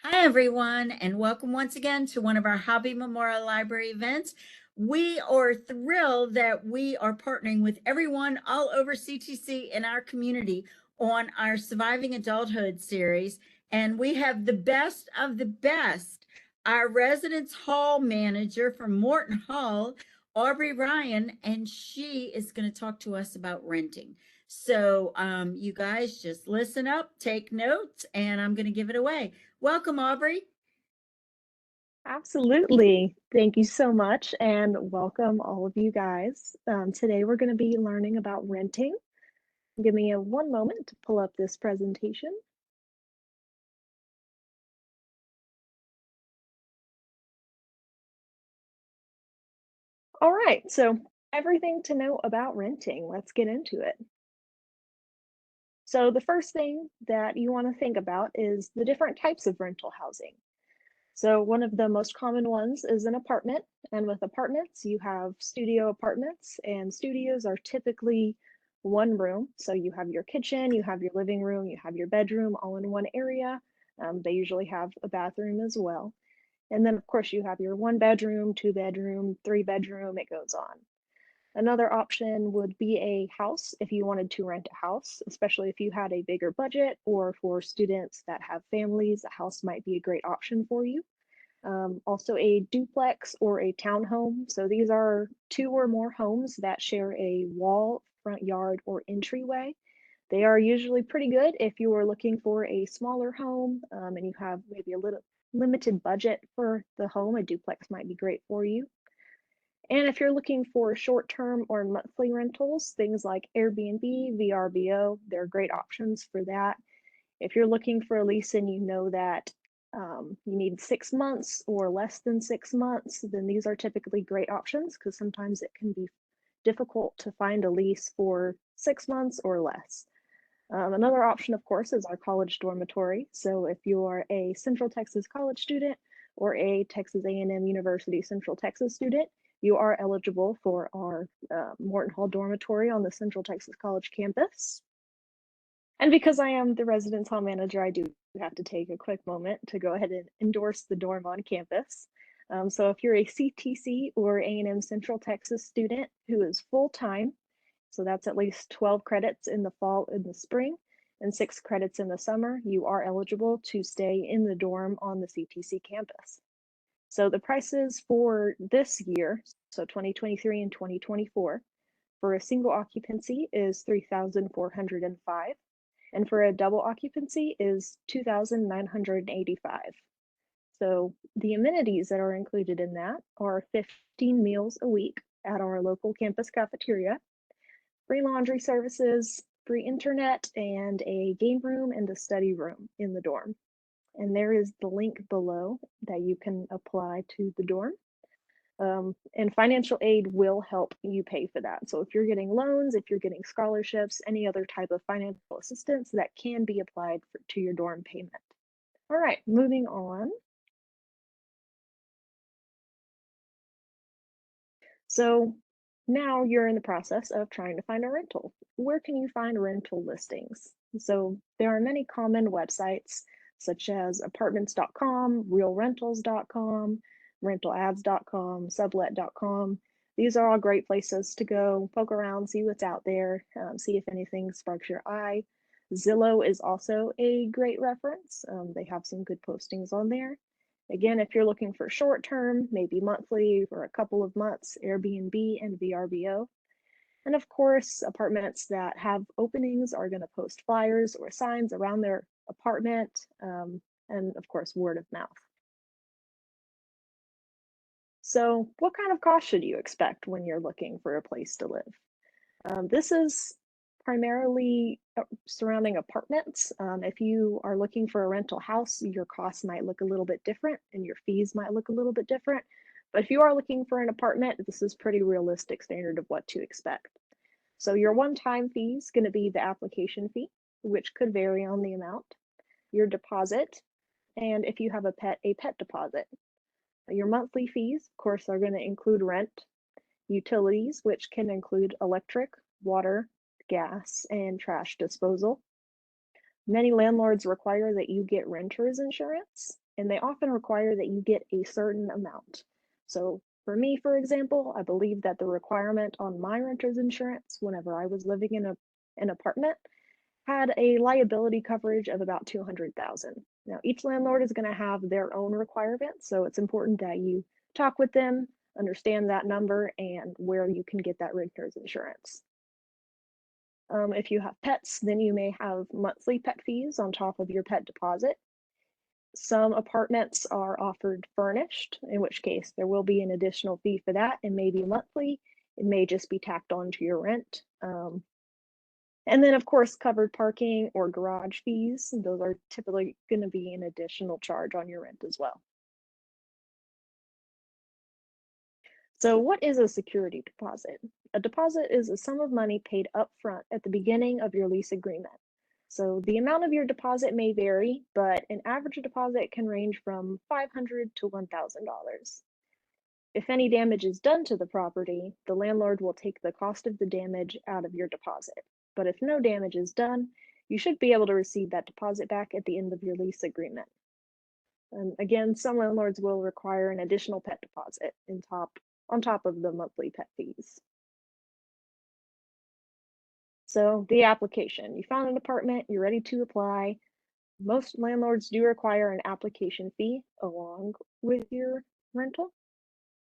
Hi, everyone, and welcome once again to one of our Hobby Memorial Library events. We are thrilled that we are partnering with everyone all over CTC in our community on our Surviving Adulthood series, and we have the best of the best. Our Residence Hall Manager from Morton Hall, Aubrey Ryan, and she is going to talk to us about renting. So, you guys just listen up, take notes, and I'm going to give it away. Welcome, Aubrey. Absolutely. Thank you so much, and welcome all of you guys. Today we're going to be learning about renting. Give me one moment to pull up this presentation. All right, so everything to know about renting. Let's get into it. So the first thing that you want to think about is the different types of rental housing. So one of the most common ones is an apartment, and with apartments, you have studio apartments, and studios are typically one room. So you have your kitchen, you have your living room, you have your bedroom all in one area. They usually have a bathroom as well. And then, of course, you have your one bedroom, two bedroom, three bedroom, it goes on. Another option would be a house if you wanted to rent a house, especially if you had a bigger budget, or for students that have families, a house might be a great option for you. Also a duplex or a townhome. So these are two or more homes that share a wall, front yard, or entryway. They are usually pretty good if you are looking for a smaller home and you have maybe a little limited budget for the home. A duplex might be great for you. And if you're looking for short-term or monthly rentals, things like Airbnb, VRBO, they're great options for that. If you're looking for a lease and you know that you need 6 months or less than 6 months, then these are typically great options because sometimes it can be difficult to find a lease for 6 months or less. Another option, of course, is our college dormitory. So if you are a Central Texas college student or a Texas A&M University Central Texas student, you are eligible for our Morton Hall dormitory on the Central Texas College campus. And because I am the residence hall manager, I do have to take a quick moment to go ahead and endorse the dorm on campus. So if you're a CTC or A&M Central Texas student who is full-time, so that's at least 12 credits in the fall and the spring, and 6 credits in the summer, you are eligible to stay in the dorm on the CTC campus. So the prices for this year, so 2023 and 2024, for a single occupancy is $3,405, and for a double occupancy is $2,985. So the amenities that are included in that are 15 meals a week at our local campus cafeteria, free laundry services, free internet, and a game room and a study room in the dorm. And there is the link below that you can apply to the dorm. And financial aid will help you pay for that. So if you're getting loans, if you're getting scholarships, any other type of financial assistance that can be applied to your dorm payment. All right, moving on. So now you're in the process of trying to find a rental. Where can you find rental listings? So there are many common websites such as apartments.com, realrentals.com, rentalads.com, sublet.com. These are all great places to go poke around, see what's out there, see if anything sparks your eye. Zillow is also a great reference. They have some good postings on there. Again, if you're looking for short term, maybe monthly for a couple of months, Airbnb and VRBO. And of course, apartments that have openings are going to post flyers or signs around their apartment, and of course, word of mouth. So, what kind of cost should you expect when you're looking for a place to live? This is primarily surrounding apartments. If you are looking for a rental house, your costs might look a little bit different and your fees might look a little bit different. But if you are looking for an apartment, this is pretty realistic standard of what to expect. So your one-time fee is going to be the application fee, which could vary on the amount, your deposit, and if you have a pet deposit. Your monthly fees, of course, are going to include rent, utilities, which can include electric, water, gas, and trash disposal. Many landlords require that you get renter's insurance. and they often require that you get a certain amount. So for me, for example, I believe that the requirement on my renter's insurance whenever I was living in an apartment had a liability coverage of about 200,000. Now, each landlord is going to have their own requirements, so it's important that you talk with them, understand that number, and where you can get that renter's insurance. If you have pets, then you may have monthly pet fees on top of your pet deposit. Some apartments are offered furnished, in which case there will be an additional fee for that and maybe monthly. It may just be tacked on to your rent. And then, of course, covered parking or garage fees. Those are typically going to be an additional charge on your rent as well. So what is a security deposit? A deposit is a sum of money paid up front at the beginning of your lease agreement. So the amount of your deposit may vary, but an average deposit can range from $500 to $1,000. If any damage is done to the property, the landlord will take the cost of the damage out of your deposit. But if no damage is done, you should be able to receive that deposit back at the end of your lease agreement. And again, some landlords will require an additional pet deposit on top of the monthly pet fees. So the application, you found an apartment, you're ready to apply. Most landlords do require an application fee along with your rental.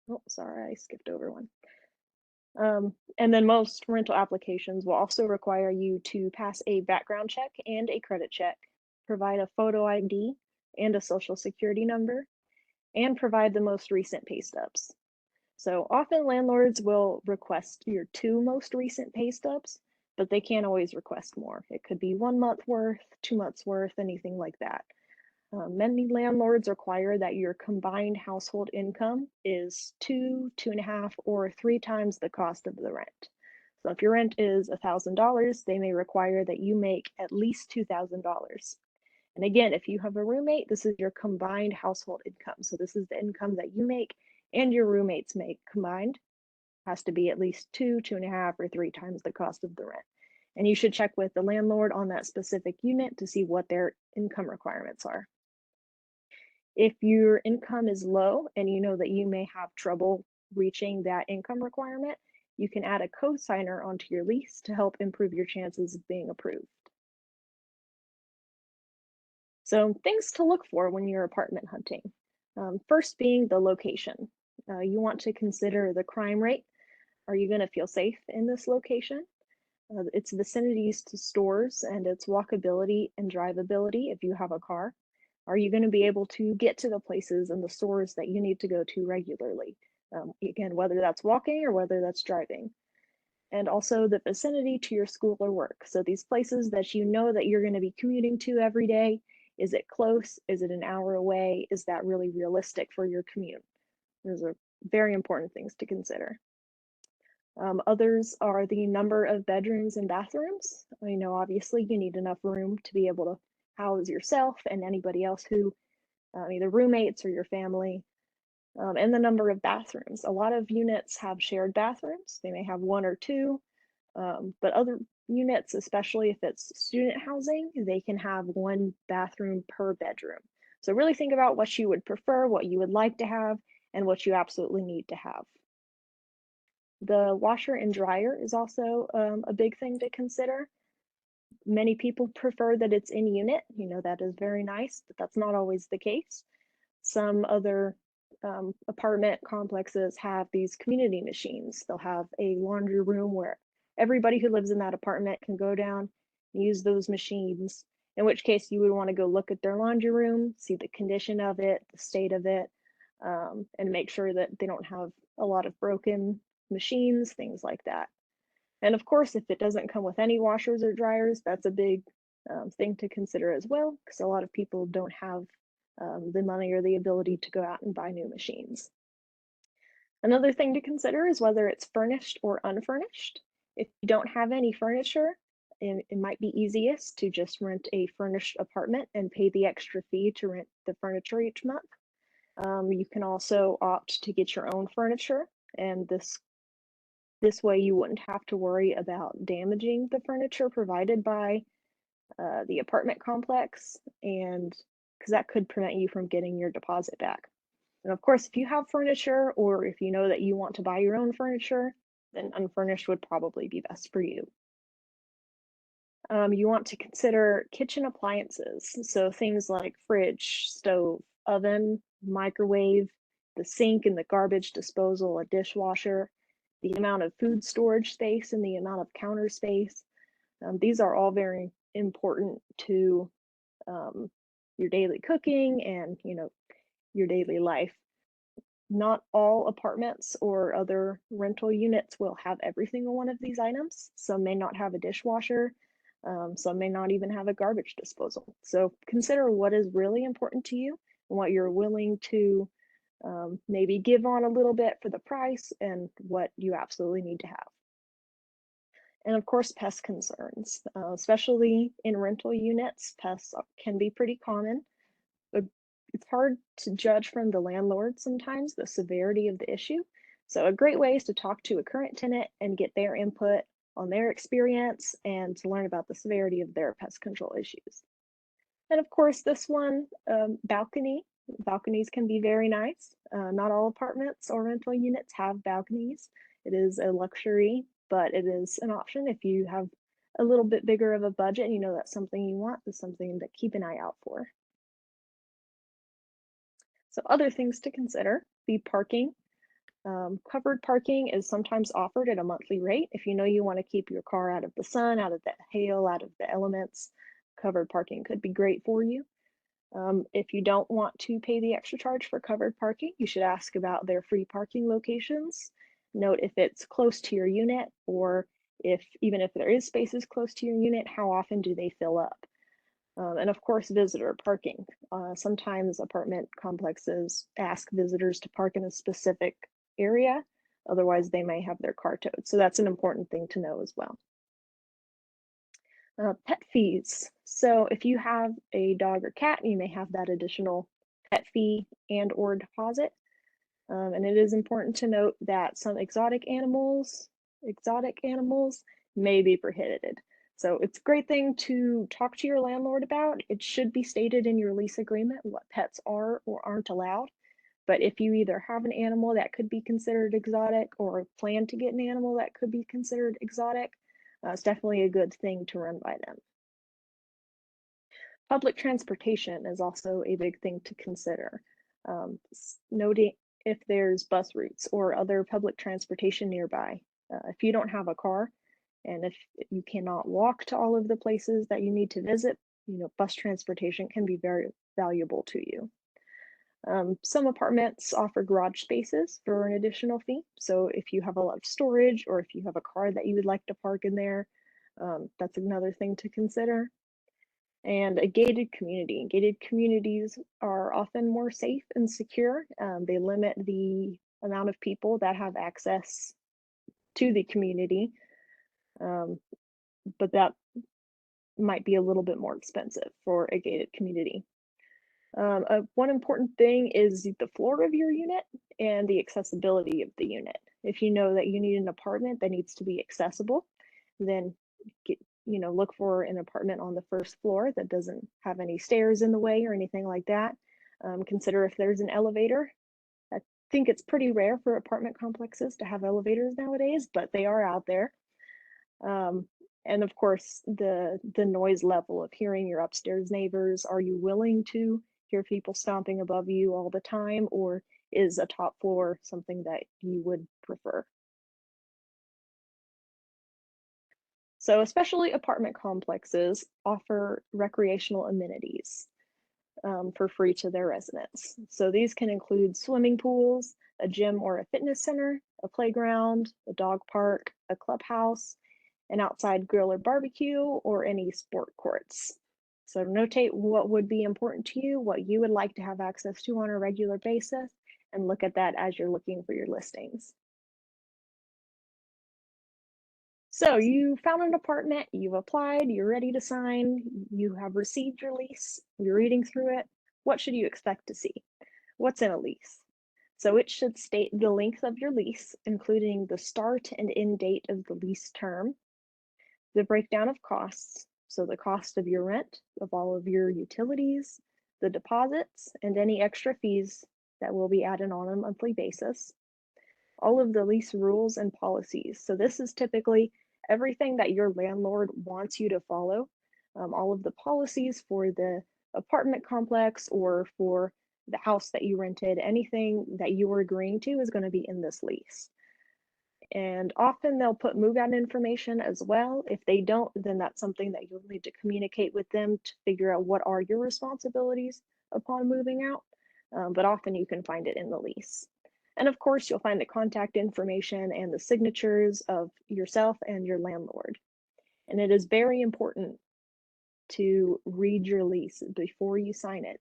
Oh, sorry, I skipped over one. And then most rental applications will also require you to pass a background check and a credit check, provide a photo ID and a social security number, and provide the most recent pay stubs. So often landlords will request your 2 most recent pay stubs, but they can't always request more. It could be 1 month worth, 2 months worth, anything like that. Many landlords require that your combined household income is 2, 2.5, or 3 times the cost of the rent. So if your rent is $1,000, they may require that you make at least $2,000. And again, if you have a roommate, this is your combined household income. So this is the income that you make and your roommates make combined. Has to be at least 2, 2.5, or 3 times the cost of the rent. And you should check with the landlord on that specific unit to see what their income requirements are. If your income is low and you know that you may have trouble reaching that income requirement, you can add a co-signer onto your lease to help improve your chances of being approved. So things to look for when you're apartment hunting. First being the location. You want to consider the crime rate. Are you going to feel safe in this location? Its vicinities to stores and its walkability and drivability if you have a car. Are you going to be able to get to the places and the stores that you need to go to regularly? Again, whether that's walking or whether that's driving. And also the vicinity to your school or work. So these places that you know that you're going to be commuting to every day, is it close? Is it an hour away? Is that really realistic for your commute? Those are very important things to consider. Others are the number of bedrooms and bathrooms. I know obviously you need enough room to be able to house yourself and anybody else who, either roommates or your family, and the number of bathrooms. A lot of units have shared bathrooms. They may have 1 or 2, but other units, especially if it's student housing, they can have 1 bathroom per bedroom. So really think about what you would prefer, what you would like to have, and what you absolutely need to have. The washer and dryer is also a big thing to consider. Many people prefer that it's in unit. That is very nice, but that's not always the case. Some other apartment complexes have these community machines. They'll have a laundry room where everybody who lives in that apartment can go down and use those machines, in which case you would want to go look at their laundry room, see the condition of it, the state of it, and make sure that they don't have a lot of broken machines, things like that. And of course, if it doesn't come with any washers or dryers, that's a big thing to consider as well, because a lot of people don't have the money or the ability to go out and buy new machines. Another thing to consider is whether it's furnished or unfurnished. If you don't have any furniture, it might be easiest to just rent a furnished apartment and pay the extra fee to rent the furniture each month. You can also opt to get your own furniture, and this way you wouldn't have to worry about damaging the furniture provided by the apartment complex, and because that could prevent you from getting your deposit back. And of course, if you have furniture or if you know that you want to buy your own furniture, then unfurnished would probably be best for you. You want to consider kitchen appliances, so things like fridge, stove, oven, microwave, the sink and the garbage disposal, a dishwasher, the amount of food storage space and the amount of counter space. These are all very important to um, your daily cooking and your daily life. Not all apartments or other rental units will have every single one of these items. Some may not have a dishwasher. Some may not even have a garbage disposal. So consider what is really important to you and what you're willing to maybe give on a little bit for the price and what you absolutely need to have. And of course, pest concerns, especially in rental units, pests can be pretty common. But it's hard to judge from the landlord sometimes the severity of the issue. So a great way is to talk to a current tenant and get their input on their experience and to learn about the severity of their pest control issues. And of course, this one, balcony. Balconies can be very nice. Not all apartments or rental units have balconies. It is a luxury, but it is an option if you have a little bit bigger of a budget and you know that's something you want, is something to keep an eye out for. So other things to consider, the parking. Covered parking is sometimes offered at a monthly rate. If you know you want to keep your car out of the sun, out of the hail, out of the elements, covered parking could be great for you. If you don't want to pay the extra charge for covered parking, you should ask about their free parking locations. Note if it's close to your unit, or if even if there is spaces close to your unit, how often do they fill up? And of course, visitor parking. Sometimes apartment complexes ask visitors to park in a specific area, otherwise they may have their car towed. So that's an important thing to know as well. Pet fees. So if you have a dog or cat, you may have that additional pet fee and or deposit. And it is important to note that some exotic animals may be prohibited. So it's a great thing to talk to your landlord about. It should be stated in your lease agreement what pets are or aren't allowed. But if you either have an animal that could be considered exotic or plan to get an animal that could be considered exotic, it's definitely a good thing to run by them. Public transportation is also a big thing to consider. Noting if there's bus routes or other public transportation nearby. If you don't have a car and if you cannot walk to all of the places that you need to visit, bus transportation can be very valuable to you. Some apartments offer garage spaces for an additional fee. So if you have a lot of storage or if you have a car that you would like to park in there, that's another thing to consider. And a gated community. Gated communities are often more safe and secure. They limit the amount of people that have access to the community, but that might be a little bit more expensive for a gated community. One important thing is the floor of your unit and the accessibility of the unit. If you know that you need an apartment that needs to be accessible, then look for an apartment on the first floor that doesn't have any stairs in the way or anything like that. Consider if there's an elevator. I think it's pretty rare for apartment complexes to have elevators nowadays, but they are out there. And of course, the noise level of hearing your upstairs neighbors. Are you willing to hear people stomping above you all the time, or is a top floor something that you would prefer? So especially apartment complexes offer recreational amenities for free to their residents. So these can include swimming pools, a gym or a fitness center, a playground, a dog park, a clubhouse, an outside grill or barbecue, or any sport courts. So notate what would be important to you, what you would like to have access to on a regular basis, and look at that as you're looking for your listings. So you found an apartment, you've applied, you're ready to sign, you have received your lease, you're reading through it. What should you expect to see? What's in a lease? So it should state the length of your lease, including the start and end date of the lease term, the breakdown of costs, so the cost of your rent, of all of your utilities, the deposits, and any extra fees that will be added on a monthly basis, all of the lease rules and policies. So this is typically everything that your landlord wants you to follow, all of the policies for the apartment complex or for the house that you rented, anything that you were agreeing to is going to be in this lease. And often they'll put move out information as well. If they don't, then that's something that you'll need to communicate with them to figure out what are your responsibilities upon moving out. But often you can find it in the lease. And of course, you'll find the contact information and the signatures of yourself and your landlord. And it is very important to read your lease before you sign it,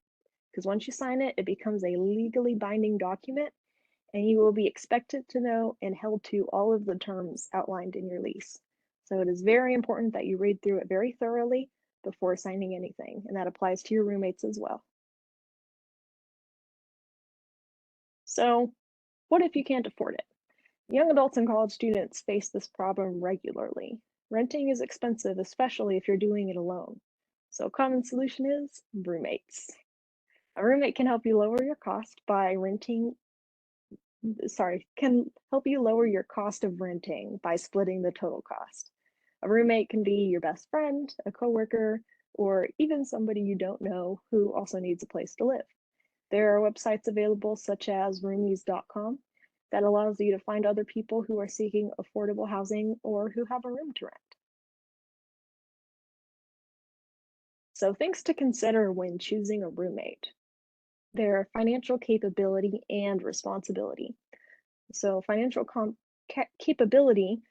because once you sign it, it becomes a legally binding document and you will be expected to know and held to all of the terms outlined in your lease. So it is very important that you read through it very thoroughly before signing anything, and that applies to your roommates as well. So what if you can't afford it? Young adults and college students face this problem regularly. Renting is expensive, especially if you're doing it alone. So a common solution is roommates. A roommate can help you lower your cost by can help you lower your cost of renting by splitting the total cost. A roommate can be your best friend, a coworker, or even somebody you don't know who also needs a place to live. There are websites available such as roomies.com that allows you to find other people who are seeking affordable housing or who have a room to rent. So things to consider when choosing a roommate: their financial capability and responsibility. So capability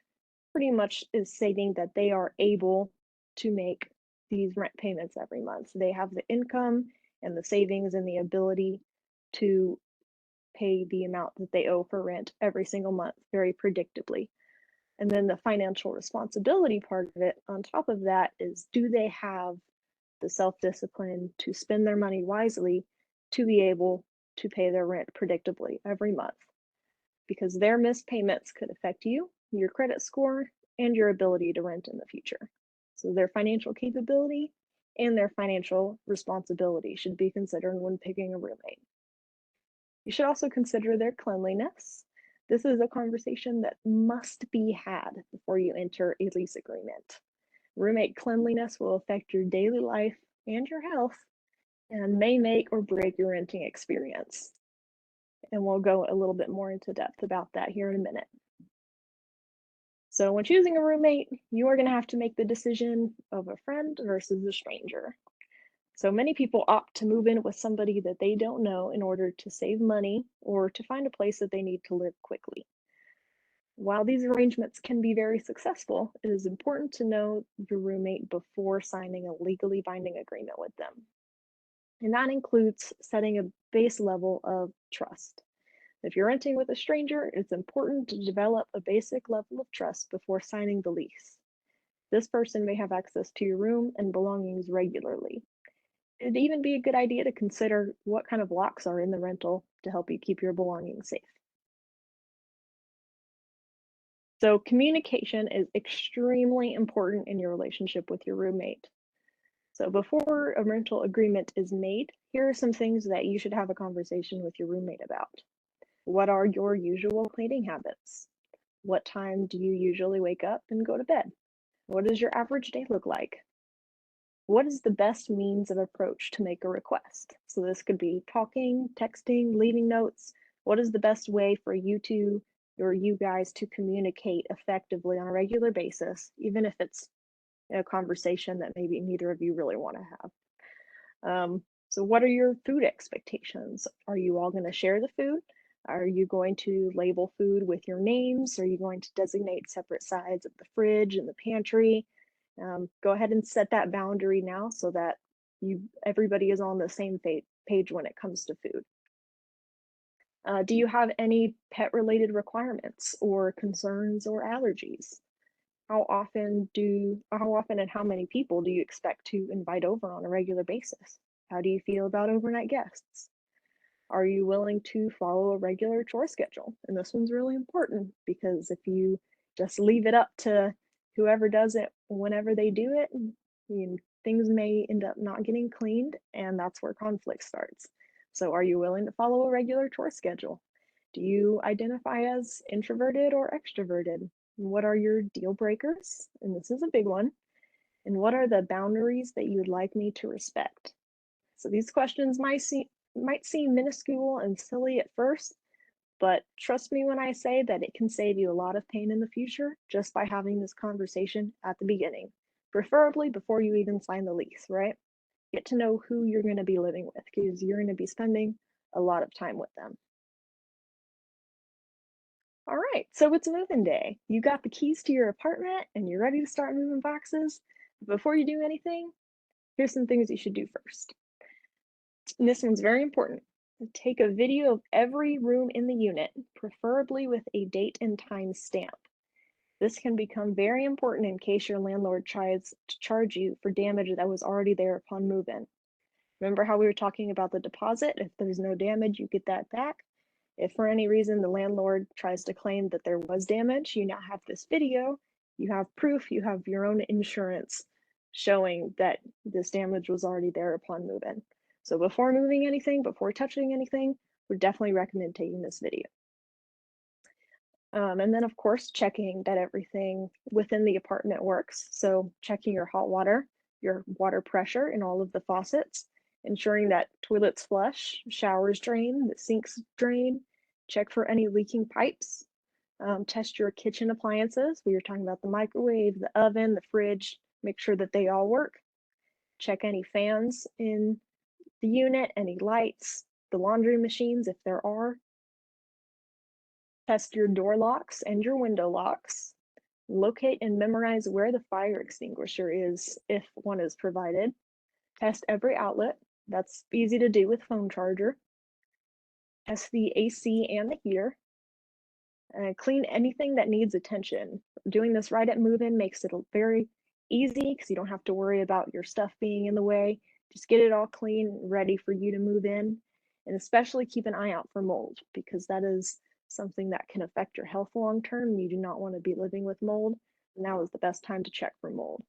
pretty much is stating that they are able to make these rent payments every month. They have the income and the savings and the ability to pay the amount that they owe for rent every single month very predictably. And then the financial responsibility part of it, on top of that, is do they have the self discipline to spend their money wisely to be able to pay their rent predictably every month? Because their missed payments could affect you, your credit score, and your ability to rent in the future. So their financial capability and their financial responsibility should be considered when picking a roommate. You should also consider their cleanliness. This is a conversation that must be had before you enter a lease agreement. Roommate cleanliness will affect your daily life and your health and may make or break your renting experience. And we'll go a little bit more into depth about that here in a minute. So when choosing a roommate, you are going to have to make the decision of a friend versus a stranger. So many people opt to move in with somebody that they don't know in order to save money or to find a place that they need to live quickly. While these arrangements can be very successful, it is important to know your roommate before signing a legally binding agreement with them. And that includes setting a base level of trust. If you're renting with a stranger, it's important to develop a basic level of trust before signing the lease. This person may have access to your room and belongings regularly. It'd even be a good idea to consider what kind of locks are in the rental to help you keep your belongings safe. So communication is extremely important in your relationship with your roommate. So before a rental agreement is made, here are some things that you should have a conversation with your roommate about. What are your usual cleaning habits? What time do you usually wake up and go to bed? What does your average day look like? What is the best means of approach to make a request? So this could be talking, texting, leaving notes. What is the best way for you guys to communicate effectively on a regular basis, even if it's a conversation that maybe neither of you really want to have? So what are your food expectations? Are you all going to share the food? Are you going to label food with your names? Are you going to designate separate sides of the fridge and the pantry? Go ahead and set that boundary now so that everybody is on the same page when it comes to food. Do you have any pet related requirements or concerns or allergies? How often and how many people do you expect to invite over on a regular basis? How do you feel about overnight guests? Are you willing to follow a regular chore schedule? And this one's really important because if you just leave it up to whoever does it whenever they do it, things may end up not getting cleaned, and that's where conflict starts. So, are you willing to follow a regular chore schedule? Do you identify as introverted or extroverted? What are your deal breakers? And this is a big one. And what are the boundaries that you would like me to respect? So these questions might seem minuscule and silly at first, but trust me when I say that it can save you a lot of pain in the future just by having this conversation at the beginning, preferably before you even sign the lease, right? Get to know who you're going to be living with because you're going to be spending a lot of time with them. All right, so it's move-in day. You got the keys to your apartment and you're ready to start moving boxes. Before you do anything, here's some things you should do first. And this one's very important. Take a video of every room in the unit, preferably with a date and time stamp. This can become very important in case your landlord tries to charge you for damage that was already there upon move-in. Remember how we were talking about the deposit? If there's no damage, you get that back. If for any reason the landlord tries to claim that there was damage, you now have this video, you have proof, you have your own insurance showing that this damage was already there upon move-in. So before moving anything, before touching anything, would definitely recommend taking this video. And then of course, checking that everything within the apartment works. So checking your hot water, your water pressure in all of the faucets, ensuring that toilets flush, showers drain, the sinks drain, check for any leaking pipes, test your kitchen appliances. We were talking about the microwave, the oven, the fridge, make sure that they all work. Check any fans in the unit, any lights, the laundry machines if there are. Test your door locks and your window locks. Locate and memorize where the fire extinguisher is if one is provided. Test every outlet. That's easy to do with phone charger. Test the AC and the heater. Clean anything that needs attention. Doing this right at move-in makes it very easy because you don't have to worry about your stuff being in the way. Just get it all clean, ready for you to move in. And especially keep an eye out for mold because that is something that can affect your health long term. You do not want to be living with mold. Now is the best time to check for mold.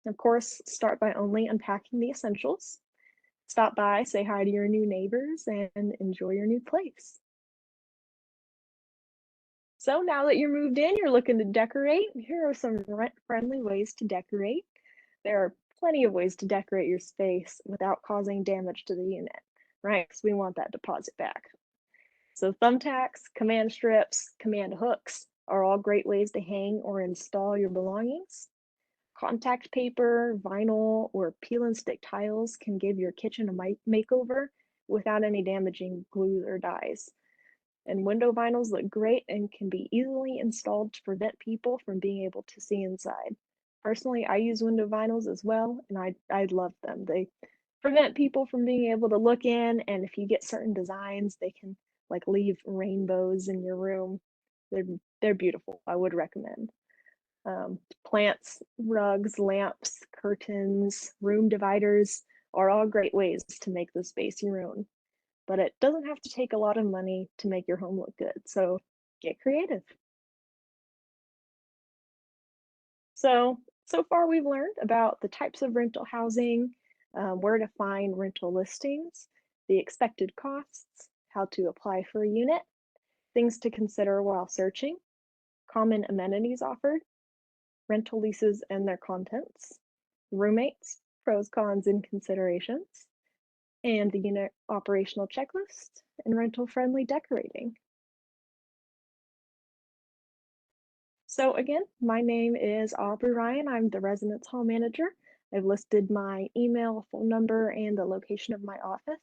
Of course, start by only unpacking the essentials. Stop by, say hi to your new neighbors, and enjoy your new place. So now that you're moved in, you're looking to decorate. Here are some rent-friendly ways to decorate. There are plenty of ways to decorate your space without causing damage to the unit, right? Because we want that deposit back. So thumbtacks, command strips, command hooks are all great ways to hang or install your belongings. Contact paper, vinyl, or peel and stick tiles can give your kitchen a makeover without any damaging glue or dyes. And window vinyls look great and can be easily installed to prevent people from being able to see inside. Personally, I use window vinyls as well, and I love them. They prevent people from being able to look in, and if you get certain designs, they can like leave rainbows in your room. They're beautiful. I would recommend. Plants, rugs, lamps, curtains, room dividers are all great ways to make the space your own. But it doesn't have to take a lot of money to make your home look good. So get creative. So far we've learned about the types of rental housing, where to find rental listings, the expected costs, how to apply for a unit, things to consider while searching, common amenities offered, rental leases and their contents, roommates, pros, cons, and considerations, and the unit operational checklist, and rental-friendly decorating. So again, my name is Aubrey Ryan. I'm the Residence Hall Manager. I've listed my email, phone number, and the location of my office.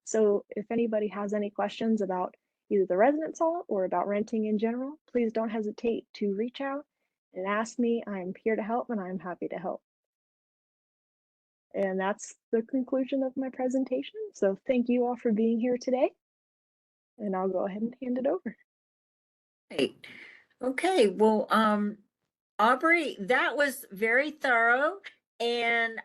So if anybody has any questions about either the residence hall or about renting in general, please don't hesitate to reach out and ask me. I'm here to help and I'm happy to help. And that's the conclusion of my presentation. So thank you all for being here today. And I'll go ahead and hand it over. Great. Okay, well, Aubrey, that was very thorough. And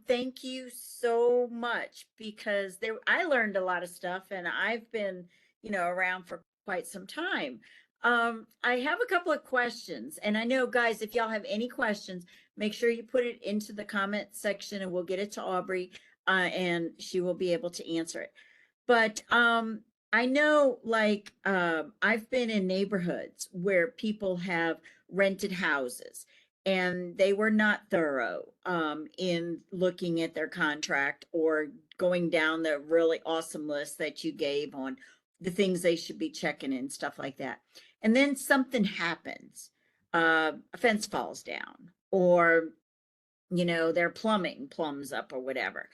thank you so much because I learned a lot of stuff and I've been, around for quite some time. I have a couple of questions, and I know, guys, if y'all have any questions, make sure you put it into the comment section and we'll get it to Aubrey, and she will be able to answer it. But I know, like, I've been in neighborhoods where people have rented houses and they were not thorough in looking at their contract or going down the really awesome list that you gave on the things they should be checking and stuff like that. And then something happens, a fence falls down, or their plumbing plums up or whatever.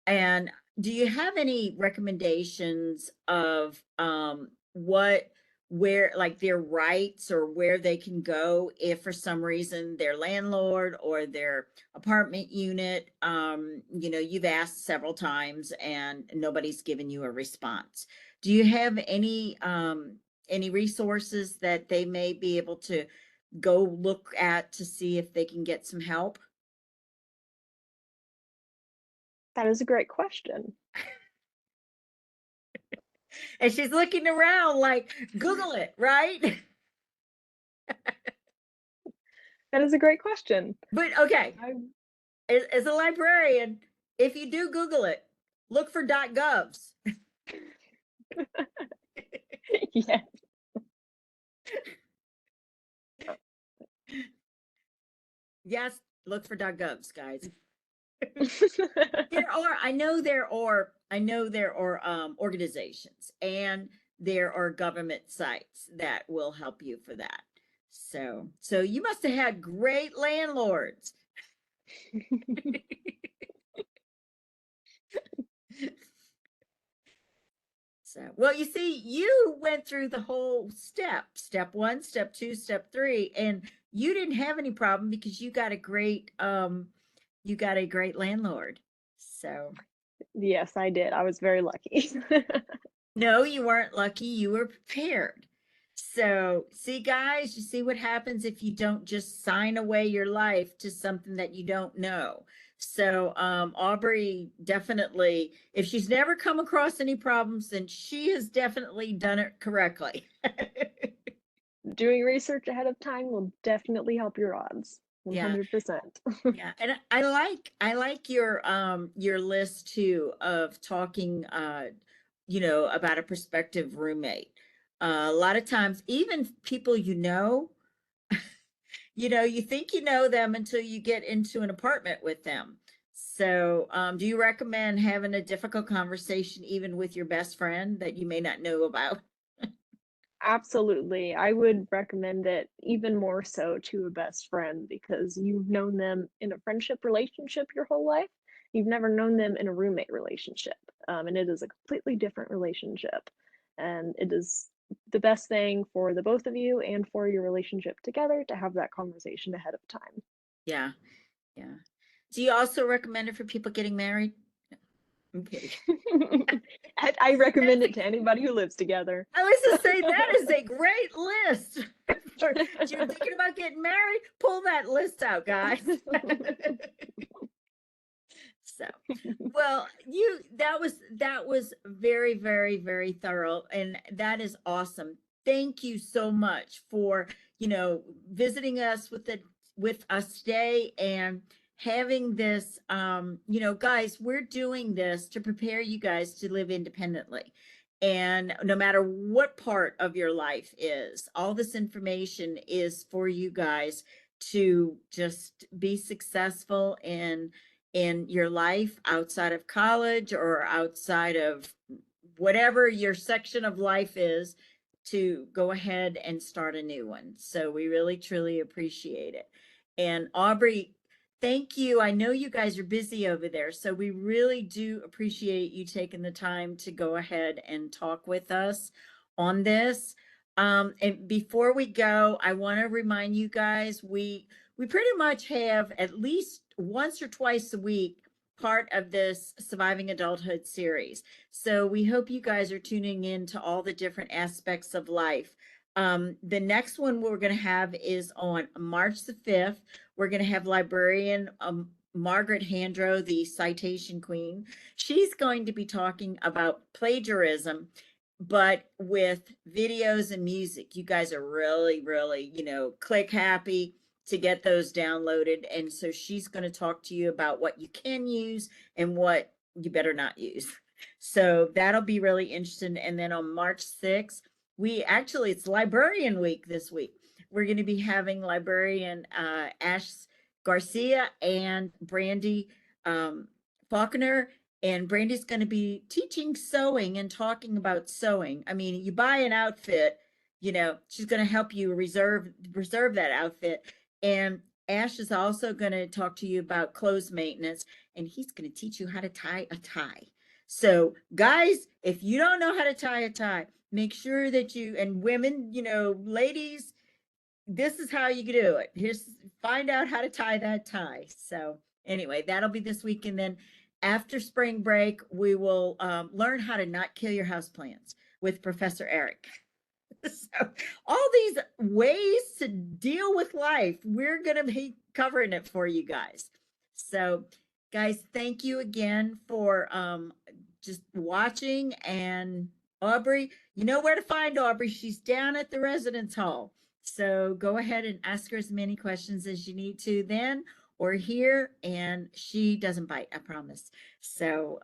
And do you have any recommendations of where, like, their rights or where they can go if for some reason their landlord or their apartment unit, you've asked several times and nobody's given you a response? Do you have any resources that they may be able to go look at to see if they can get some help? That is a great question. And she's looking around like, Google it, right? That is a great question. But okay, I, as a librarian, if you do Google it, look for .govs. yeah. Yes, look for .govs, guys. I know there are organizations and there are government sites that will help you for that. So you must have had great landlords. So, well, you see, you went through the whole step one, step two, step three, and you didn't have any problem because you got a great landlord. So, Yes, I did. I was very lucky. no, you weren't lucky, you were prepared. So, see, guys, you see what happens if you don't just sign away your life to something that you don't know. So, Aubrey definitely, if she's never come across any problems, then she has definitely done it correctly. Doing research ahead of time will definitely help your odds. Yeah. 100%. Yeah, and I like your list too of talking about a prospective roommate. A lot of times, even people you think you know them until you get into an apartment with them. So, do you recommend having a difficult conversation even with your best friend that you may not know about? Absolutely. I would recommend it even more so to a best friend because you've known them in a friendship relationship your whole life. You've never known them in a roommate relationship. And it is a completely different relationship. And it is the best thing for the both of you and for your relationship together to have that conversation ahead of time. Yeah, yeah. Do you also recommend it for people getting married? I'm kidding. I recommend That's it to anybody who lives together. I was to say that is a great list. If you're thinking about getting married, pull that list out, guys. So, well, that was very, very, very thorough, and that is awesome. Thank you so much for visiting us with us today and having this. Guys, we're doing this to prepare you guys to live independently. And no matter what part of your life is, all this information is for you guys to just be successful in your life outside of college or outside of whatever your section of life is, to go ahead and start a new one. So we really truly appreciate it. And Aubrey, thank you. I know you guys are busy over there, so we really do appreciate you taking the time to go ahead and talk with us on this. And before we go, I want to remind you guys, we pretty much have at least once or twice a week part of this Surviving Adulthood series. So we hope you guys are tuning in to all the different aspects of life. The next one we're going to have is on March the 5th. We're going to have librarian Margaret Handro, the citation queen. She's going to be talking about plagiarism but with videos and music. You guys are really, really, click happy to get those downloaded. And so she's going to talk to you about what you can use and what you better not use. So that'll be really interesting. And then on March 6th, it's librarian week this week. We're going to be having librarian Ash Garcia and Brandy Faulkner, and Brandy's going to be teaching sewing and talking about sewing. I mean, you buy an outfit, she's going to help you reserve that outfit. And Ash is also going to talk to you about clothes maintenance, and he's going to teach you how to tie a tie. So, guys, if you don't know how to tie a tie, make sure that and women, ladies, this is how you do it. Find out how to tie that tie. So anyway, that'll be this week. And then after spring break, we will learn how to not kill your house plants with Professor Eric. So all these ways to deal with life, we're going to be covering it for you guys. So guys, thank you again for just watching. And Aubrey, you know where to find Aubrey. She's down at the residence hall. So go ahead and ask her as many questions as you need to then or here, and she doesn't bite, I promise. So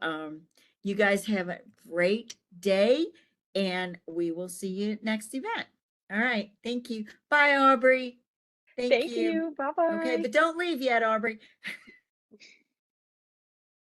you guys have a great day, and we will see you next event. All right. Thank you. Bye, Aubrey. Thank Thank you. you. Okay, Bye-bye. but don't leave yet, Aubrey.